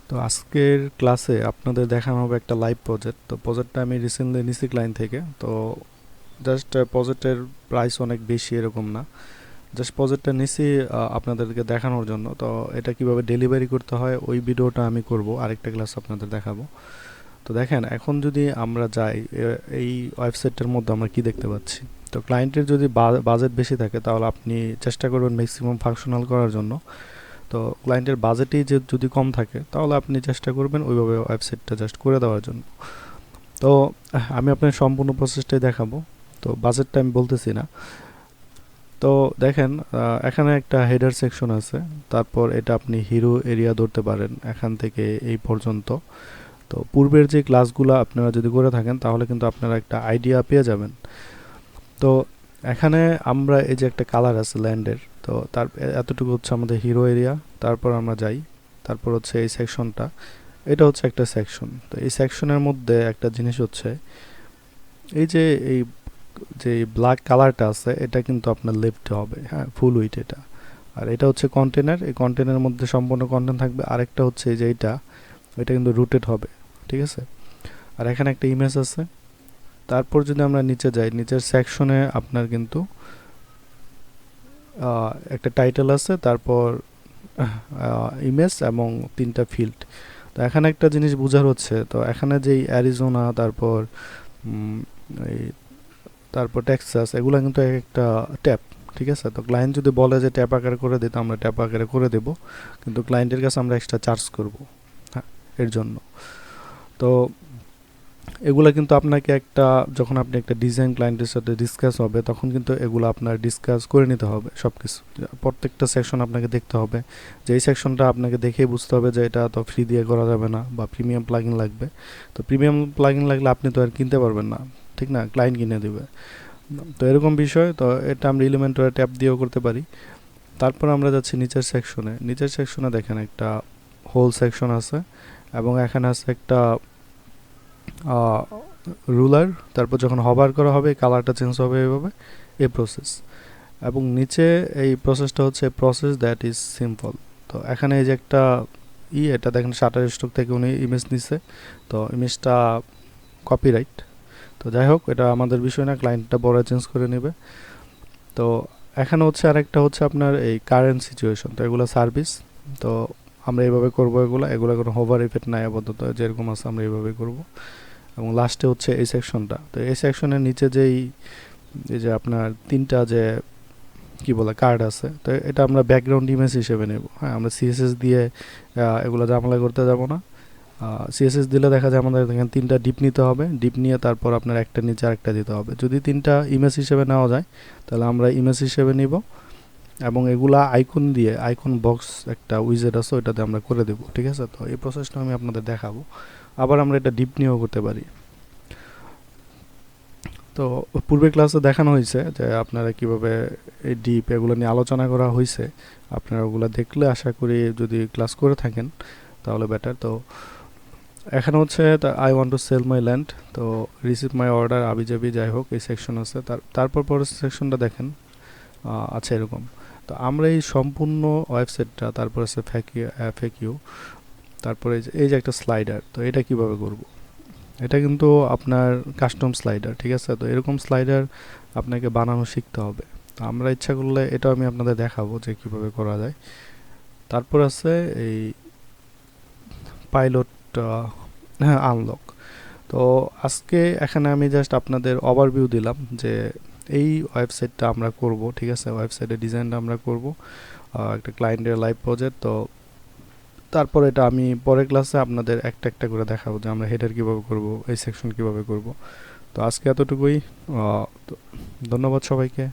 তো আজকের ক্লাসে আপনাদের দেখানো হবে একটা লাইভ প্রজেক্ট। তো প্রজেক্টটা আমি রিসেন্টলি নিছি ক্লায়েন্ট থেকে। তো জাস্ট প্রজেক্টের প্রাইস অনেক বেশি এরকম না, জাস্ট প্রজেক্টটা নিছি আপনাদেরকে দেখানোর জন্য। তো এটা কিভাবে ডেলিভারি করতে হয় ওই ভিডিওটা আমি করব, আরেকটা ক্লাস আপনাদের দেখাবো। তো দেখেন, এখন যদি আমরা যাই এই ওয়েবসাইটটার মধ্যে আমরা কি দেখতে পাচ্ছি। তো ক্লায়েন্টের যদি বাজেট বেশি থাকে তাহলে আপনি চেষ্টা করবেন ম্যাক্সিমাম ফাংশনাল করার জন্য। তো ক্লায়েন্টের বাজেটই যে যদি কম থাকে তাহলে আপনি চেষ্টা করবেন ওইভাবে ওয়েবসাইটটা জাস্ট করে দেওয়ার জন্য। তো আমি আপনার সম্পূর্ণ প্রসেসটাই দেখাবো, তো বাজেটটা আমি বলতেছি না। তো দেখেন, এখানে একটা হেডার সেকশন আছে, তারপর এটা আপনি হিরো এরিয়া ধরতে পারেন এখান থেকে এই পর্যন্ত। তো পূর্বের যে ক্লাসগুলো আপনারা যদি করে থাকেন তাহলে কিন্তু আপনারা একটা আইডিয়া পেয়ে যাবেন। তো এখানে আমরা এই যে একটা কালার আছে ল্যান্ডের, তো তার এতটুকু হচ্ছে আমাদের হিরো এরিয়া। তারপর আমরা যাই, তারপর হচ্ছে এই সেকশনটা, এটা হচ্ছে একটা সেকশন। তো এই সেকশনের মধ্যে একটা জিনিস হচ্ছে এই যে এই যে ব্ল্যাক কালারটা আছে এটা কিন্তু আপনার লেফটে হবে, হ্যাঁ, ফুল উইথ এটা। আর এটা হচ্ছে কন্টেনার, এই কন্টেনারের মধ্যে সম্পূর্ণ কন্টেন্ট থাকবে। আরেকটা হচ্ছে এই যে এটা কিন্তু রুটেড হবে, ঠিক আছে। আর এখানে একটা ইমেজ আছে। তারপর যদি আমরা নিচে যাই, নিচের সেকশনে আপনার কিন্তু একটা টাইটেল আছে, তারপর ইমেজ এবং তিনটা ফিল্ড। তো এখানে একটা জিনিস বোঝার হচ্ছে, তো এখানে যেই অ্যারিজোনা, তারপর এই তারপর টেক্সাস, এগুলো কিন্তু এক একটা ট্যাব, ঠিক আছে। তো ক্লায়েন্ট যদি বলে যে ট্যাব আকারে করে দিতে, আমরা ট্যাব আকারে করে দেব, কিন্তু ক্লায়েন্টের কাছে আমরা এক্সট্রা চার্জ করব, হ্যাঁ, এর জন্য। তো এগুলা কিন্তু আপনাকে একটা, যখন আপনি একটা ডিজাইন ক্লায়েন্টের সাথে ডিসকাস হবে তখন কিন্তু এগুলো আপনার ডিসকাস করে নিতে হবে সব কিছু। প্রত্যেকটা সেকশন আপনাকে দেখতে হবে, যে এই সেকশনটা আপনাকে দেখেই বুঝতে হবে যে এটা তো ফ্রি দিয়ে করা যাবে না বা প্রিমিয়াম প্লাগইন লাগবে। তো প্রিমিয়াম প্লাগইন লাগলে আপনি তো আর কিনতে পারবেন না, ঠিক না, ক্লায়েন্ট কিনে দেবে। তো এরকম বিষয়, তো এটা আমরা এলিমেন্টরে ট্যাপ দিয়েও করতে পারি। তারপর আমরা যাচ্ছি নিচের সেকশনে। নিচের সেকশনে দেখেন একটা হোল সেকশন আছে, এবং এখানে আছে একটা রুলার। তারপর যখন হবার করা হবে কালারটা চেঞ্জ হবে এইভাবে, এই প্রসেস। এবং নিচে এই প্রসেসটা হচ্ছে প্রসেস দ্যাট ইজ সিম্পল। তো এখানে এই যে একটা এটা দেখেন শাটার স্টক থেকে উনি ইমেজ নিছে, তো ইমেজটা কপিরাইট। তো যাই হোক, এটা আমাদের বিষয় না, ক্লায়েন্টটা বড় চেঞ্জ করে নেবে। তো এখানে হচ্ছে আরেকটা হচ্ছে আপনার এই কারেন্ট সিচুয়েশন, তো এগুলো সার্ভিস। তো আমরা এইভাবে করবো, এগুলো কোনো হোভার ইফেক্ট নাই আপাতত, যেরকম আছে আমরা এইভাবে করব। এবং লাস্টে হচ্ছে এই সেকশনটা। তো এই সেকশনের নিচে এই যে আপনার তিনটা যে কি বলে কার্ড আছে, তো এটা আমরা ব্যাকগ্রাউন্ড ইমেজ হিসেবে নেব, হ্যাঁ। আমরা সিএসএস দিয়ে এগুলো ঝামেলা করতে যাব না। সিএসএস দিলে দেখা যায় আমাদের এখানে তিনটা ডিপ নিতে হবে, ডিপ নিয়ে তারপর আপনার একটা নিচে আরেকটা দিতে হবে। যদি তিনটা ইমেজ হিসেবে নেওয়া যায় তাহলে আমরা ইমেজ হিসেবে নিব, এবং এগুলা আইকন দিয়ে, আইকন বক্স একটা উইজেট আছে ওইটাতে আমরা করে দেব, ঠিক আছে। তো এই প্রসেসটা আমি আপনাদের দেখাবো। আবার আমরা এটা ডিপ নিয়েও করতে পারি। তো পূর্বের ক্লাসে দেখানো হয়েছে যে আপনারা কিভাবে এই ডিপ এগুলো নিয়ে আলোচনা করা হয়েছে। আপনারা ওগুলো দেখলে আশা করি যদি ক্লাস করে থাকেন তাহলে বেটার। তো এখানে হচ্ছে I want to sell my land, তো রিসিভ মাই অর্ডার আবিজাবি, যাই হোক এই সেকশন আছে। তারপর পরের সেকশনটা দেখেন আচ্ছা এরকম। তো আমরা এই সম্পূর্ণ ওয়েবসাইটটা, তারপর আছে ফ্যাকিউ, তারপরে এই যে একটা স্লাইডার, তো এটা কিভাবে করব। এটা কিন্তু আপনার কাস্টম স্লাইডার, ঠিক আছে। তো এরকম স্লাইডার আপনাকে বানানো শিখতে হবে। তো আমরা ইচ্ছা করলে এটাও আমি আপনাদের দেখাবো যে কিভাবে করা যায়। তারপর আছে এই পাইলট আনলক। তো আজকে এখানে আমি জাস্ট আপনাদের ওভারভিউ দিলাম যে এই ওয়েবসাইটটা আমরা করব, ঠিক আছে। ওয়েবসাইটের ডিজাইনটা আমরা করব, একটা ক্লায়েন্টের লাইভ প্রজেক্ট। তো তারপর এটা আমি পরের ক্লাসে আপনাদের একটা একটা করে দেখাবো যে আমরা হেডার কীভাবে করব, এই সেকশন কীভাবে করব। তো আজকে এতটুকুই। তো ধন্যবাদ সবাইকে।